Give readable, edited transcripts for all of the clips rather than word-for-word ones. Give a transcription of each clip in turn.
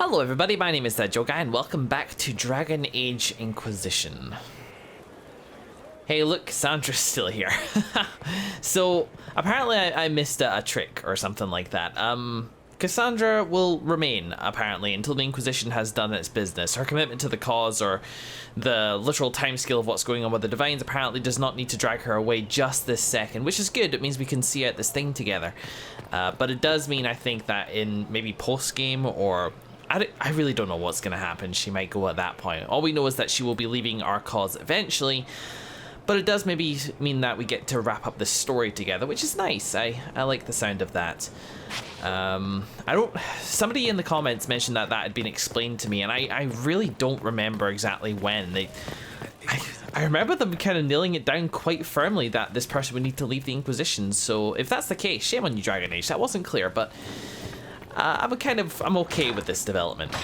Hello everybody, my name is Joe Guy and welcome back to Dragon Age Inquisition. Hey look, Cassandra's still here. So apparently I missed a trick or something like that. Cassandra will remain apparently until the Inquisition has done its business. Her commitment to the cause or the literal timescale of what's going on with the Divines apparently does not need to drag her away just this second, which is good. It means we can see out this thing together. But it does mean, I think, that in maybe post-game or I really don't know what's going to happen. She might go at that point. All we know is that she will be leaving our cause eventually, but it does maybe mean that we get to wrap up this story together, which is nice. I like the sound of that. Somebody in the comments mentioned that had been explained to me, and I really don't remember exactly when. I remember them kind of nailing it down quite firmly that this person would need to leave the Inquisition, so if that's the case, shame on you, Dragon Age. That wasn't clear, but I'm okay with this development.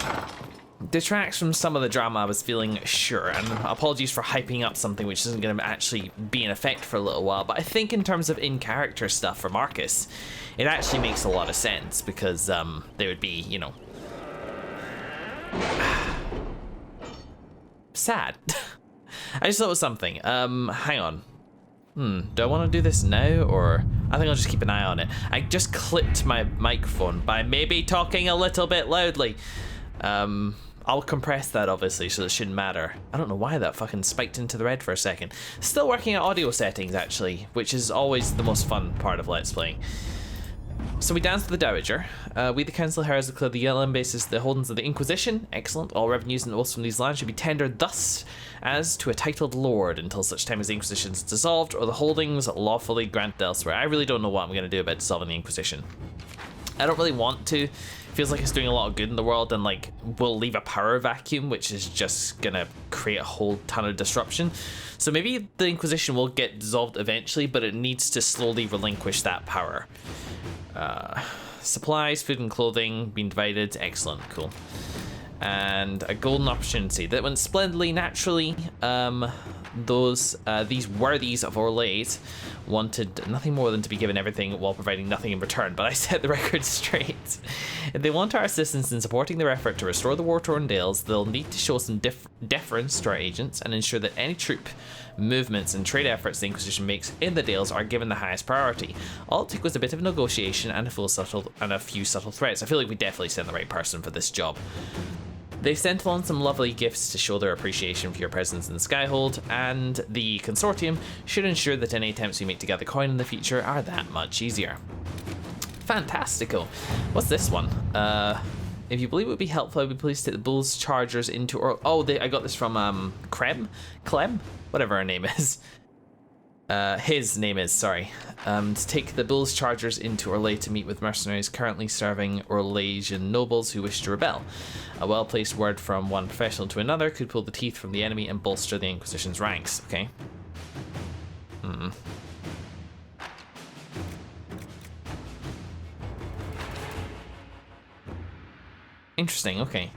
Detracts from some of the drama I was feeling, sure, and apologies for hyping up something which isn't going to actually be in effect for a little while, but I think in terms of in-character stuff for Markus, it actually makes a lot of sense, because there would be, you know, sad. I just thought it was something. Hang on. Do I want to do this now, or I think I'll just keep an eye on it. I just clipped my microphone by maybe talking a little bit loudly. I'll compress that obviously, so it shouldn't matter. I don't know why that fucking spiked into the red for a second. Still working at audio settings actually, which is always the most fun part of Let's Playing. So we dance to the Dowager. We the Council Heralds declare the Yellow bases the holdings of the Inquisition. Excellent. All revenues and oaths from these lands should be tendered thus as to a titled lord until such time as the Inquisition is dissolved or the holdings lawfully granted elsewhere. I really don't know what I'm going to do about dissolving the Inquisition. I don't really want to. It feels like it's doing a lot of good in the world and like will leave a power vacuum, which is just going to create a whole ton of disruption. So maybe the Inquisition will get dissolved eventually, but it needs to slowly relinquish that power. Supplies, food and clothing being divided. Excellent, cool. And a golden opportunity that went splendidly naturally. These worthies of Orlais wanted nothing more than to be given everything while providing nothing in return, but I set the record straight. If they want our assistance in supporting their effort to restore the war-torn Dales, they'll need to show some deference to our agents and ensure that any troop movements and trade efforts the Inquisition makes in the Dales are given the highest priority. All it took was a bit of negotiation and a few subtle threats. I feel like we definitely sent the right person for this job. They've sent along some lovely gifts to show their appreciation for your presence in the Skyhold, and the Consortium should ensure that any attempts we make to gather coin in the future are that much easier. Fantastical. What's this one? If you believe it would be helpful, I'd be pleased to take the Bull's Chargers into... I got this from Clem? Whatever her name is. His name is, sorry. To take the Bull's Chargers into Orlais to meet with mercenaries currently serving Orlaisian nobles who wish to rebel. A well-placed word from one professional to another could pull the teeth from the enemy and bolster the Inquisition's ranks. Okay. Interesting, okay.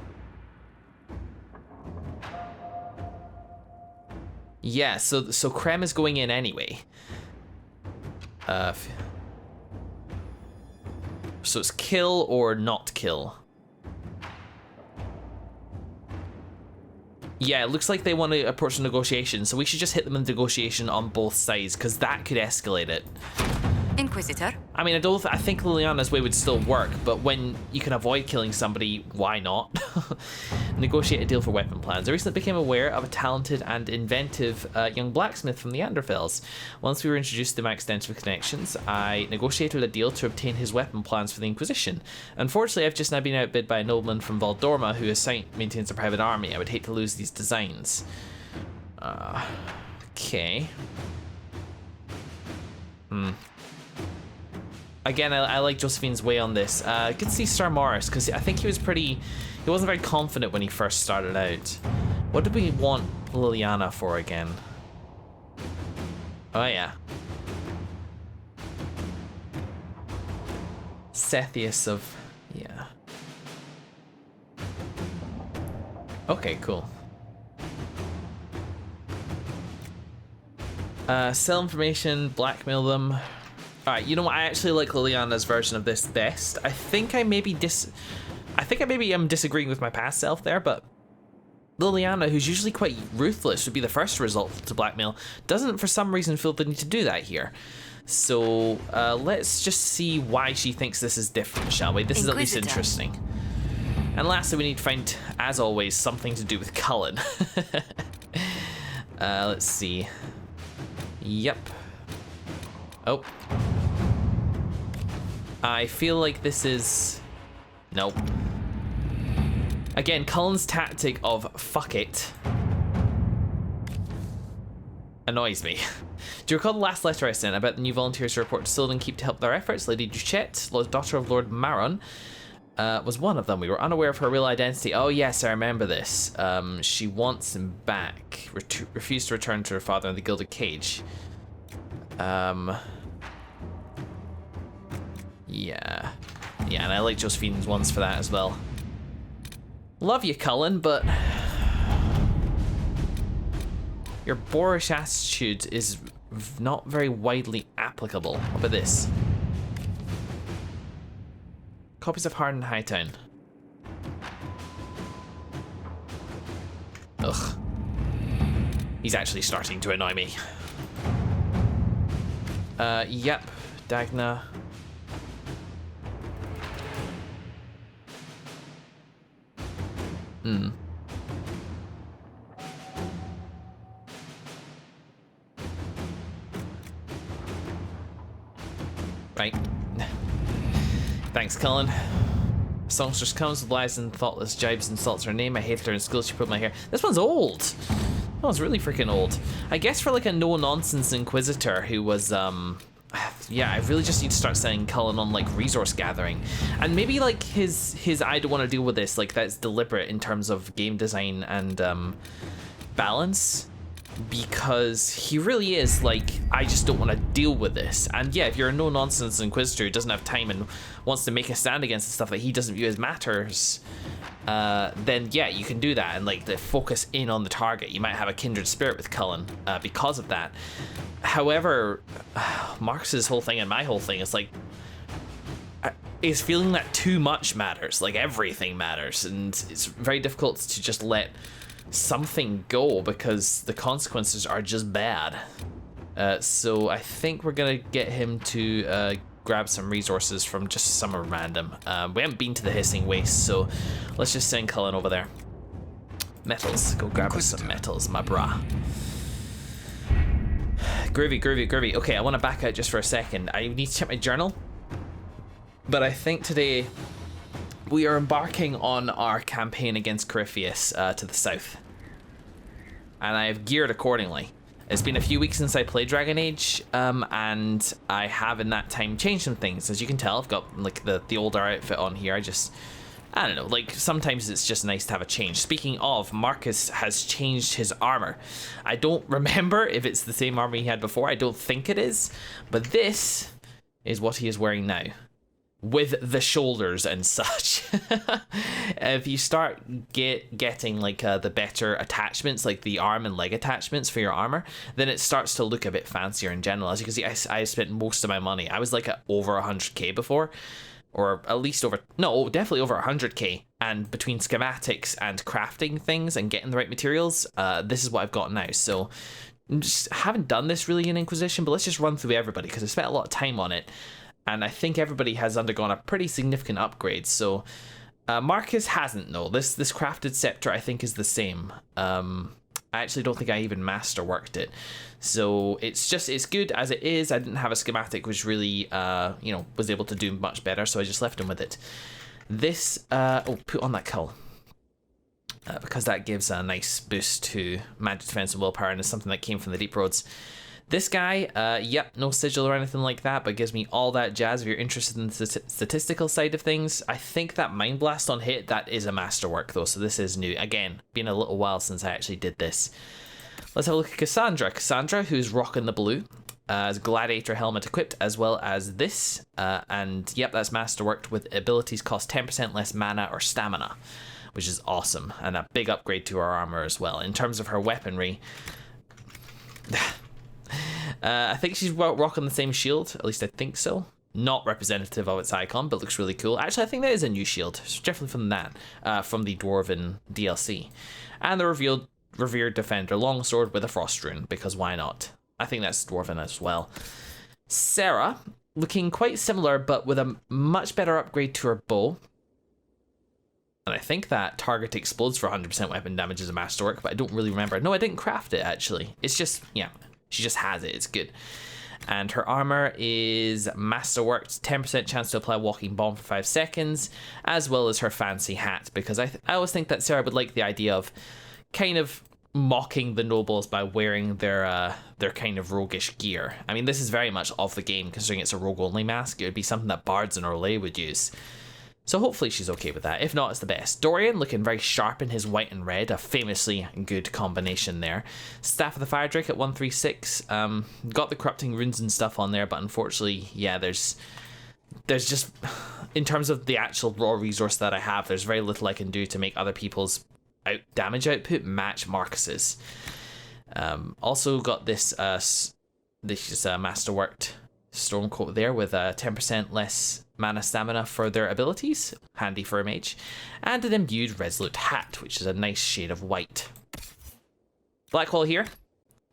Yeah, so Krem is going in anyway. So it's kill or not kill. Yeah, it looks like they want to approach a negotiation, so we should just hit them in negotiation on both sides, because that could escalate it. Inquisitor? I mean, I think Liliana's way would still work, but when you can avoid killing somebody, why not? Negotiate a deal for weapon plans. I recently became aware of a talented and inventive young blacksmith from the Anderfels. Once we were introduced to my extensive connections, I negotiated a deal to obtain his weapon plans for the Inquisition. Unfortunately, I've just now been outbid by a nobleman from Valdorma who maintains a private army. I would hate to lose these designs. Okay. Again, I like Josephine's way on this. Good to see Sir Morris, because I think he wasn't very confident when he first started out. What did we want Liliana for again? Oh yeah. Sethius of... yeah. Okay, cool. Sell information, blackmail them. Alright, you know what? I actually like Liliana's version of this best. I think I maybe I think I maybe am disagreeing with my past self there, but Liliana, who's usually quite ruthless, would be the first result to blackmail, doesn't for some reason feel the need to do that here. So let's just see why she thinks this is different, shall we? This is at least interesting. And lastly, we need to find, as always, something to do with Cullen. Let's see. Yep. Oh. I feel like this is... Nope. Again, Cullen's tactic of fuck it annoys me. Do you recall the last letter I sent about the new volunteers to report to Silden keep to help their efforts? Lady Duchette, daughter of Lord Maron, was one of them. We were unaware of her real identity. Oh yes, I remember this. She wants him back. Refused to return to her father in the Gilded Cage. Yeah, and I like Josephine's ones for that as well. Love you, Cullen, but your boorish attitude is not very widely applicable. What about this? Copies of Harden Hightown. Ugh. He's actually starting to annoy me. Yep. Dagna. Right. Thanks, Cullen. A songstress comes with lies and thoughtless jibes and insults her name. I hated her in school. She put my hair. This one's old. That one's really freaking old. I guess for like a no-nonsense Inquisitor who was, yeah, I really just need to start sending Cullen on like resource gathering. And maybe like his I don't want to deal with this, like that's deliberate in terms of game design and balance. Because he really is like, I just don't want to deal with this. And yeah, if you're a no-nonsense Inquisitor who doesn't have time and wants to make a stand against the stuff that he doesn't view as matters, then yeah, you can do that and like the focus in on the target. You might have a kindred spirit with Cullen because of that. However, Markus's whole thing and my whole thing is like, is feeling that too much matters, like everything matters, and it's very difficult to just let something go because the consequences are just bad. So I think we're gonna get him to grab some resources from just somewhere random. We haven't been to the Hissing Waste, so let's just send Cullen over there. Metals, go grab us some metals, my brah. Groovy, groovy, groovy. Okay, I want to back out just for a second. I need to check my journal, but I think today we are embarking on our campaign against CORYPHEUS to the south. And I have geared accordingly. It's been a few weeks since I played Dragon Age, and I have in that time changed some things. As you can tell, I've got like the older outfit on here. I don't know, like sometimes it's just nice to have a change. Speaking of, Markus has changed his armor. I don't remember if it's the same armor he had before. I don't think it is, but this is what he is wearing now, with the shoulders and such. If you start getting like the better attachments, like the arm and leg attachments for your armor, then it starts to look a bit fancier in general. As you can see, I spent most of my money. I was like at over 100k before, or at least over, no, definitely over 100k. And between schematics and crafting things and getting the right materials, this is what I've got now. So just haven't done this really in Inquisition, but let's just run through everybody because I spent a lot of time on it. And I think everybody has undergone a pretty significant upgrade. So Markus hasn't, no. This crafted scepter I think is the same. I actually don't think I even masterworked it. So it's good as it is. I didn't have a schematic which really, was able to do much better. So I just left him with it. This, put on that cull. Because that gives a nice boost to magic defense and willpower, and it's something that came from the Deep Roads. This guy, yep, no sigil or anything like that, but gives me all that jazz. If you're interested in the statistical side of things, I think that Mind Blast on hit, that is a masterwork though, so this is new. Again, been a little while since I actually did this. Let's have a look at Cassandra. Cassandra, who's rocking the blue, has Gladiator helmet equipped, as well as this, and yep, that's masterworked with abilities cost 10% less mana or stamina, which is awesome, and a big upgrade to her armor as well. In terms of her weaponry, I think she's rocking the same shield, at least I think so. not representative of its icon, but looks really cool. Actually, I think that is a new shield. It's definitely from that, from the Dwarven DLC. And the revered defender longsword with a frost rune, because why not? I think that's Dwarven as well. Sarah, looking quite similar, but with a much better upgrade to her bow. And I think that target explodes for 100% weapon damage as a masterwork, but I don't really remember. No, I didn't craft it, actually. It's just, yeah, she just has it. It's good. And her armor is masterworked, 10% chance to apply walking bomb for 5 seconds, as well as her fancy hat, because I always think that Sarah would like the idea of kind of mocking the nobles by wearing their kind of roguish gear. I mean, this is very much of the game, considering it's a rogue-only mask. It would be something that bards and Orlais would use. So hopefully she's okay with that. If not, it's the best. Dorian looking very sharp in his white and red, a famously good combination there. Staff of the Fire Drake at 136. Got the corrupting runes and stuff on there, but unfortunately, yeah, there's just, in terms of the actual raw resource that I have, there's very little I can do to make other people's damage output match Markus's. Also got this is masterworked Stormcoat there with 10% less mana stamina for their abilities, handy for a mage, and an imbued resolute hat, which is a nice shade of white. Blackwall here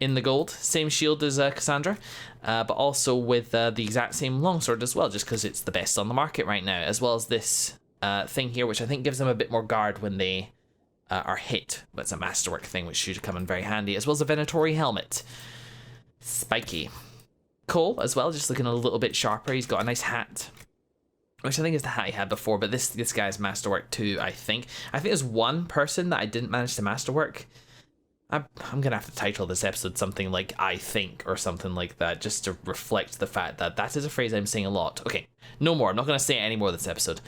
in the gold, same shield as Cassandra, but also with the exact same longsword as well, just because it's the best on the market right now, as well as this thing here, which I think gives them a bit more guard when they are hit. That's a masterwork thing, which should come in very handy, as well as a Venatori helmet. Spiky. Cole as well, just looking a little bit sharper. He's got a nice hat, which I think is the hat he had before, but this guy's masterwork too, I think. I think there's one person that I didn't manage to masterwork. I'm gonna have to title this episode something like "I think" or something like that, just to reflect the fact that that is a phrase I'm saying a lot. Okay, no more. I'm not gonna say it anymore this episode.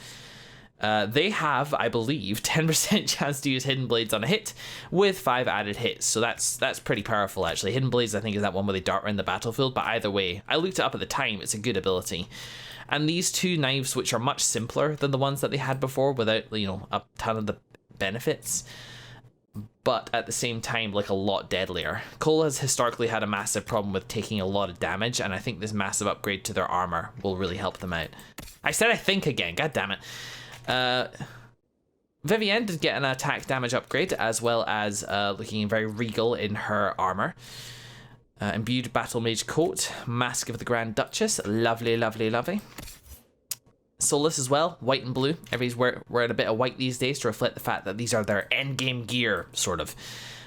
They have, I believe, 10% chance to use Hidden Blades on a hit with 5 added hits. So that's pretty powerful, actually. Hidden Blades, I think, is that one where they dart around the battlefield. But either way, I looked it up at the time. It's a good ability. And these two knives, which are much simpler than the ones that they had before without, a ton of the benefits, but at the same time, like, a lot deadlier. Cole has historically had a massive problem with taking a lot of damage, and I think this massive upgrade to their armor will really help them out. I said I think again, god damn it. Vivienne did get an attack damage upgrade, as well as looking very regal in her armor. Imbued Battle Mage coat, Mask of the Grand Duchess, lovely, lovely, lovely. Solus as well, white and blue. Everybody's wearing a bit of white these days to reflect the fact that these are their endgame gear, sort of.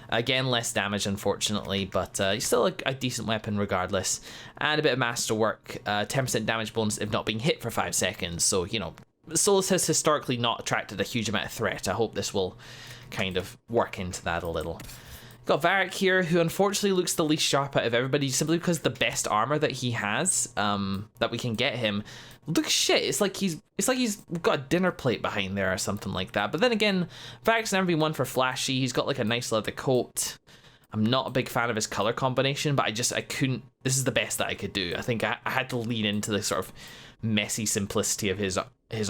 Again, less damage, unfortunately, but still a decent weapon regardless. And a bit of masterwork, 10% damage bonus if not being hit for 5 seconds, so, Solus has historically not attracted a huge amount of threat. I hope this will kind of work into that a little. Got Varric here, who unfortunately looks the least sharp out of everybody, simply because the best armor that he has, that we can get him, looks shit. It's like he's got a dinner plate behind there or something like that. But then again, Varric's never been one for flashy. He's got like a nice leather coat. I'm not a big fan of his color combination, but I couldn't. This is the best that I could do. I think I had to lean into the sort of messy simplicity of his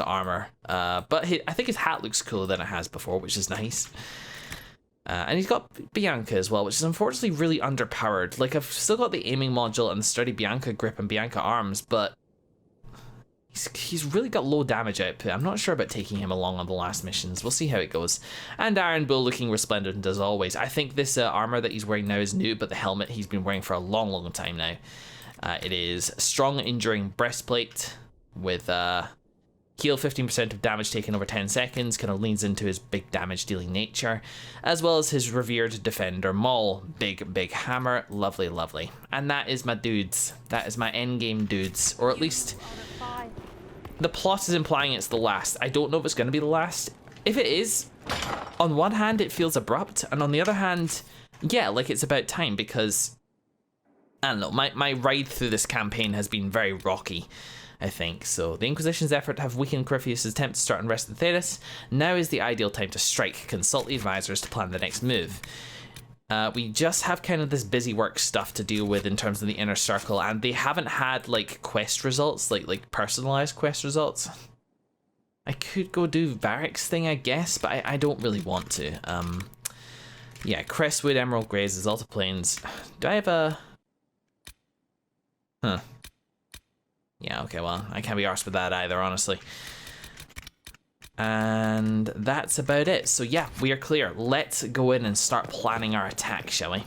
armor, but I think his hat looks cooler than it has before, which is nice. And he's got Bianca as well, which is unfortunately really underpowered. Like, I've still got the aiming module and the sturdy Bianca grip and Bianca arms, but he's really got low damage output. I'm not sure about taking him along on the last missions. We'll see how it goes. And Iron Bull looking resplendent as always. I think this armor that he's wearing now is new, but the helmet he's been wearing for a long, long time now. It is strong enduring breastplate with heal 15% of damage taken over 10 seconds, kind of leans into his big damage dealing nature, as well as his revered defender Maul, big hammer, lovely, lovely. And that is my dudes. That is my endgame dudes, or at least the plot is implying it's the last. I don't know if it's going to be the last. If it is, on one hand it feels abrupt, and on the other hand, yeah, like it's about time, because I don't know, my ride through this campaign has been very rocky, I think. So the Inquisition's effort to have weakened CORYPHEUS' attempt to start and rest the Thetis. Now is the ideal time to strike. Consult the advisors to plan the next move. We just have kind of this busy work stuff to deal with in terms of the inner circle, and they haven't had like quest results, like personalized quest results. I could go do Varric's thing, I guess, but I don't really want to. Yeah, Crestwood, Emerald Grazes, Alta Plains. Do I have a... Yeah, okay, well, I can't be arsed with that either, honestly. And that's about it. So yeah, we are clear. Let's go in and start planning our attack, shall we?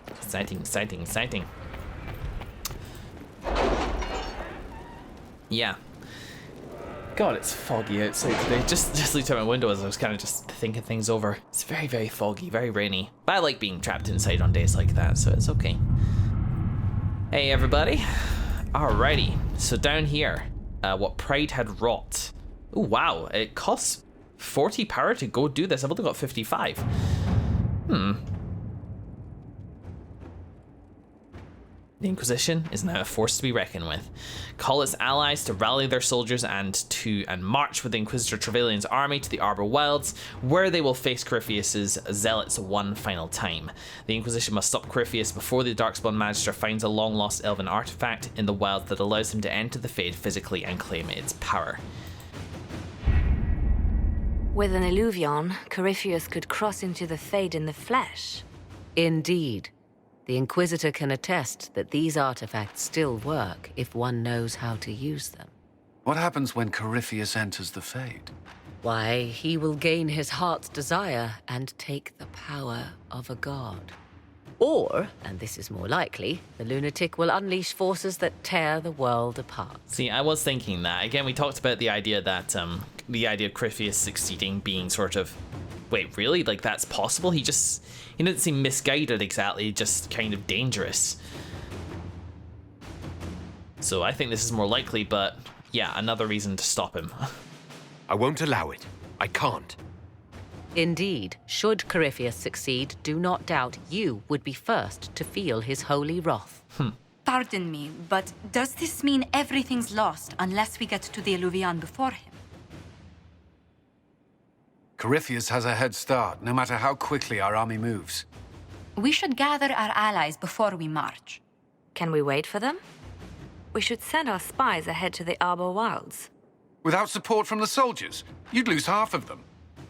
Exciting, exciting, exciting. Yeah. God, it's foggy outside today. Just looked out my window as I was kind of just thinking things over. It's very, very foggy, very rainy. But I like being trapped inside on days like that, so it's okay. Hey, everybody. Alrighty. So down here, what Pride had wrought. Oh, wow. It costs 40 power to go do this. I've only got 55. The Inquisition is now a force to be reckoned with. Call its allies to rally their soldiers and march with Inquisitor Trevelyan's army to the Arbor Wilds, where they will face CORYPHEUS' zealots one final time. The Inquisition must stop CORYPHEUS before the Darkspawn Magister finds a long-lost elven artifact in the wilds that allows him to enter the Fade physically and claim its power. With an Illuvion, CORYPHEUS could cross into the Fade in the flesh. Indeed. The Inquisitor can attest that these artifacts still work if one knows how to use them. What happens when CORYPHEUS enters the Fade? Why, he will gain his heart's desire and take the power of a god. Or, and this is more likely, the lunatic will unleash forces that tear the world apart. See, I was thinking that. Again, we talked about the idea that, the idea of CORYPHEUS succeeding being sort of, wait, really? Like, that's possible? He didn't seem misguided exactly, just kind of dangerous. So I think this is more likely, but yeah, another reason to stop him. I won't allow it. I can't. Indeed, should CORYPHEUS succeed, do not doubt you would be first to feel his holy wrath. Pardon me, but does this mean everything's lost unless we get to the Illuvion before him? CORYPHEUS has a head start, no matter how quickly our army moves. We should gather our allies before we march. Can we wait for them? We should send our spies ahead to the Arbor Wilds. Without support from the soldiers, you'd lose half of them.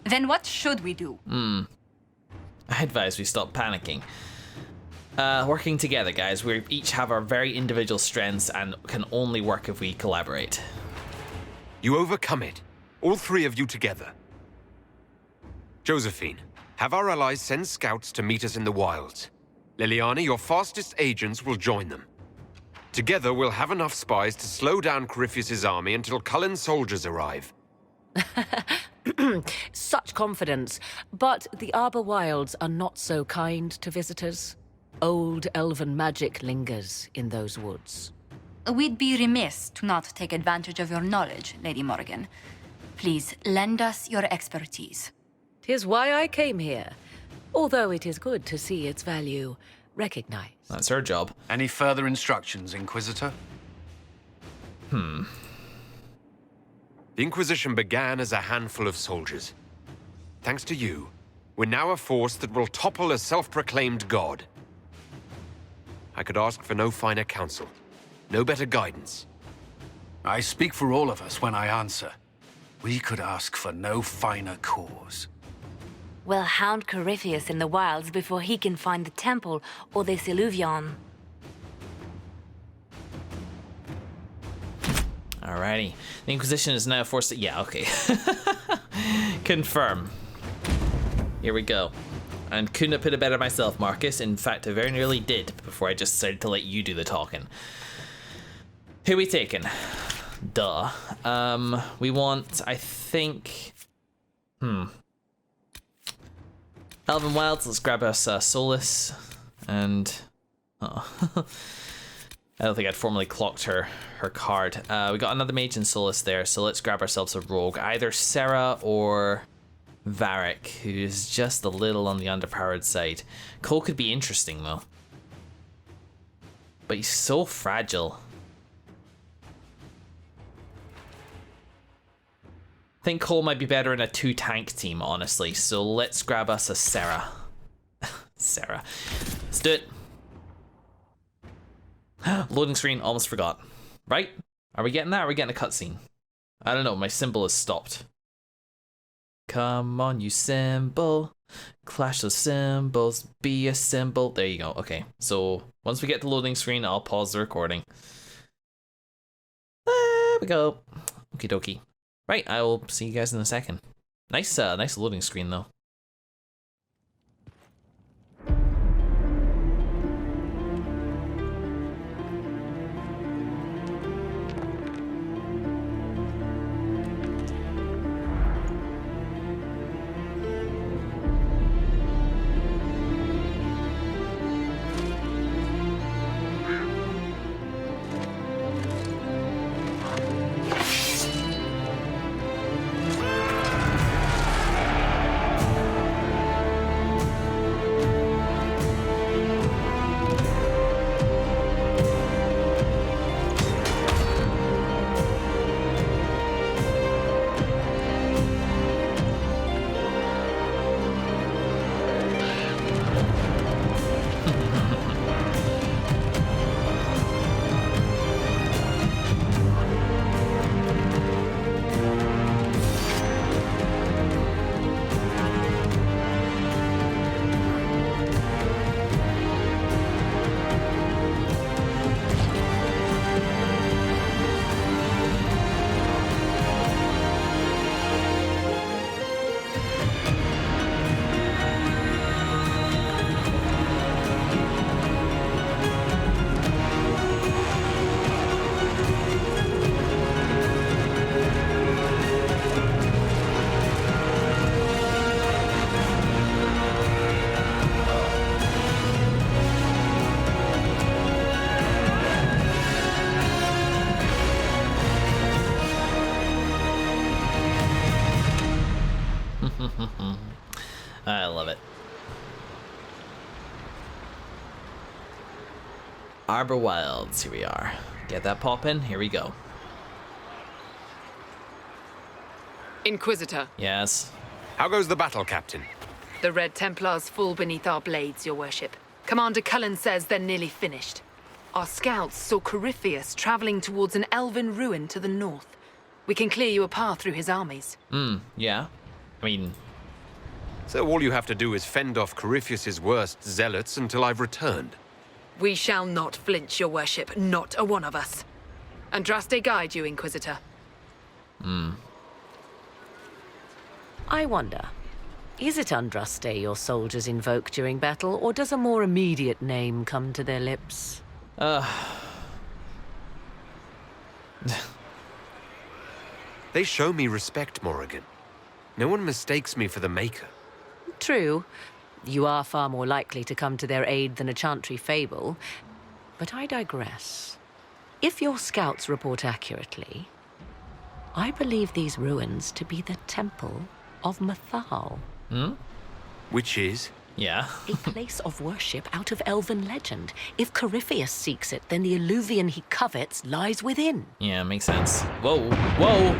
Then what should we do? I advise we stop panicking. Working together, guys. We each have our very individual strengths and can only work if we collaborate. You overcome it. All three of you together. Josephine, have our allies send scouts to meet us in the wilds. Liliana, your fastest agents will join them. Together, we'll have enough spies to slow down CORYPHEUS' army until Cullen's soldiers arrive. Such confidence. But the Arbor Wilds are not so kind to visitors. Old elven magic lingers in those woods. We'd be remiss to not take advantage of your knowledge, Lady Morgan. Please, lend us your expertise. 'Tis why I came here, although it is good to see its value recognized. That's her job. Any further instructions, Inquisitor? The Inquisition began as a handful of soldiers. Thanks to you, we're now a force that will topple a self-proclaimed god. I could ask for no finer counsel, no better guidance. I speak for all of us when I answer. We could ask for no finer cause. We'll hound CORYPHEUS in the wilds before he can find the temple or this Illuvion. Alrighty. The Inquisition is now forced to... Yeah, okay. Confirm. Here we go. And couldn't have put it better myself, Marcus. In fact, I very nearly did before I just decided to let you do the talking. Who we taking? Duh. We want, I think... Elven Wilds, let's grab us Solus. And... Oh. I don't think I'd formally clocked her card. We got another mage in Solus there, so let's grab ourselves a rogue. Either Sarah or Varric, who's just a little on the underpowered side. Cole could be interesting, though. But he's so fragile. I think Cole might be better in a 2-tank team, honestly. So let's grab us a Sarah. Sarah. Let's do it. Loading screen, almost forgot. Right? Are we getting that? Or are we getting a cutscene? I don't know, my symbol is stopped. Come on, you symbol. Clash those symbols. Be a symbol. There you go. Okay, so once we get to loading screen, I'll pause the recording. we go. Okie dokie. Right, I will see you guys in a second. Nice loading screen though. I love it. Arbor Wilds, here we are. Get that poppin', here we go. Inquisitor, Yes. How goes the battle, Captain? the Red Templars fall beneath our blades, your worship. Commander Cullen says they're nearly finished. Our scouts saw CORYPHEUS traveling towards an elven ruin to the north. We can clear you a path through his armies. Yeah. I mean, So all you have to do is fend off CORYPHEUS's worst zealots until I've returned. We shall not flinch, your worship, not a one of us. Andraste guide you, Inquisitor. I wonder, is it Andraste your soldiers invoke during battle, or does a more immediate name come to their lips? They show me respect, Morrigan. No one mistakes me for the Maker. True, you are far more likely to come to their aid than a chantry fable, but I digress. If your scouts report accurately, I believe these ruins to be the Temple of Mathal, Which is? yeah. a place of worship out of elven legend. If CORYPHEUS seeks it, then the alluvion he covets lies within. Yeah, makes sense. Whoa, whoa!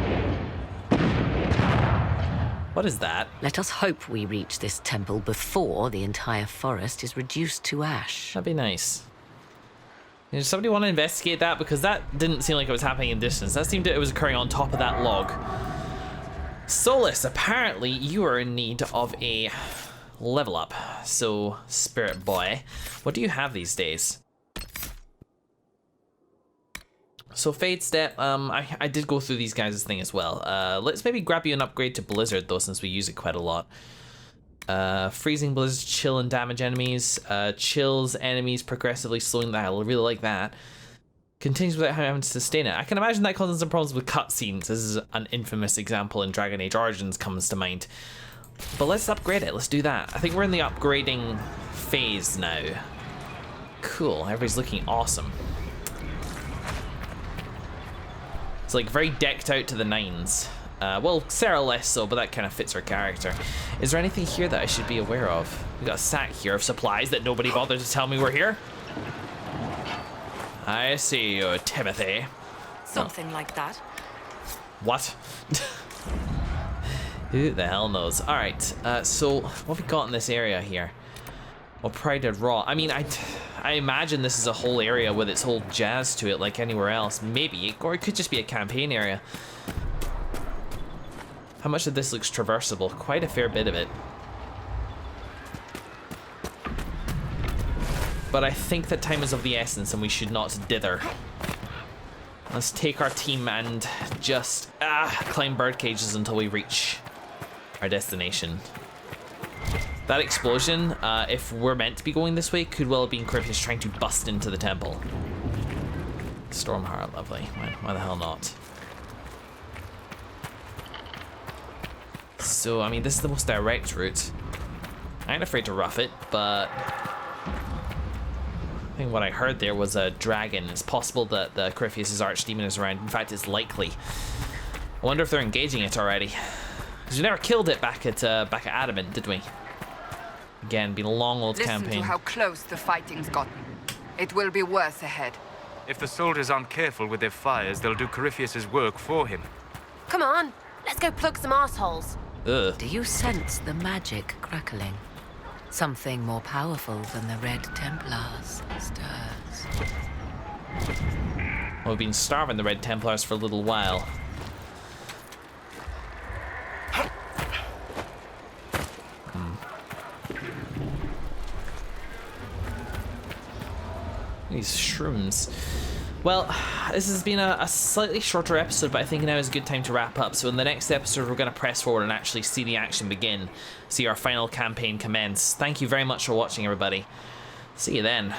What is that? Let us hope we reach this temple before the entire forest is reduced to ash. That'd be nice. Does somebody want to investigate that? Because that didn't seem like it was happening in distance. That seemed it was occurring on top of that log. Solus, apparently you are in need of a level up. So, Spirit Boy, what do you have these days? So Fade Step, I did go through these guys' thing as well. Let's maybe grab you an upgrade to Blizzard though, since we use it quite a lot. Freezing Blizzard, chill and damage enemies. Chills enemies progressively, slowing that. I really like that. Continues without having to sustain it. I can imagine that causing some problems with cutscenes. This is an infamous example in Dragon Age Origins comes to mind. But let's upgrade it. Let's do that. I think we're in the upgrading phase now. Cool. Everybody's looking awesome. It's like very decked out to the nines. Well, Sarah less so, but that kind of fits her character. Is there anything here that I should be aware of? We got a sack here of supplies that nobody bothered to tell me we're here. I see you, Timothy. Something like that. What? Who the hell knows? All right, so what have we got in this area here? Well, Prided Raw. I mean, I imagine this is a whole area with its whole jazz to it, like anywhere else. Maybe, or it could just be a campaign area. How much of this looks traversable? Quite a fair bit of it. But I think that time is of the essence and we should not dither. Let's take our team and just climb bird cages until we reach our destination. That explosion, if we're meant to be going this way, could well have been Corypheus trying to bust into the temple. Stormheart, lovely. Why the hell not? So, I mean, this is the most direct route. I ain't afraid to rough it, but I think what I heard there was a dragon. It's possible that the Corypheus' archdemon is around. In fact, it's likely. I wonder if they're engaging it already. Because we never killed it back at Adamant, did we? Again, been a long old campaign. Listen to how close the fighting's gotten. It will be worse ahead. If the soldiers aren't careful with their fires, they'll do Corypheus' work for him. Come on, let's go plug some assholes. Ugh. Do you sense the magic crackling? Something more powerful than the Red Templars stirs. Well, we've been starving the Red Templars for a little while. These shrooms. Well, this has been a slightly shorter episode, but I think now is a good time to wrap up. So in the next episode, we're going to press forward and actually see the action begin. See our final campaign commence. Thank you very much for watching, everybody. See you then.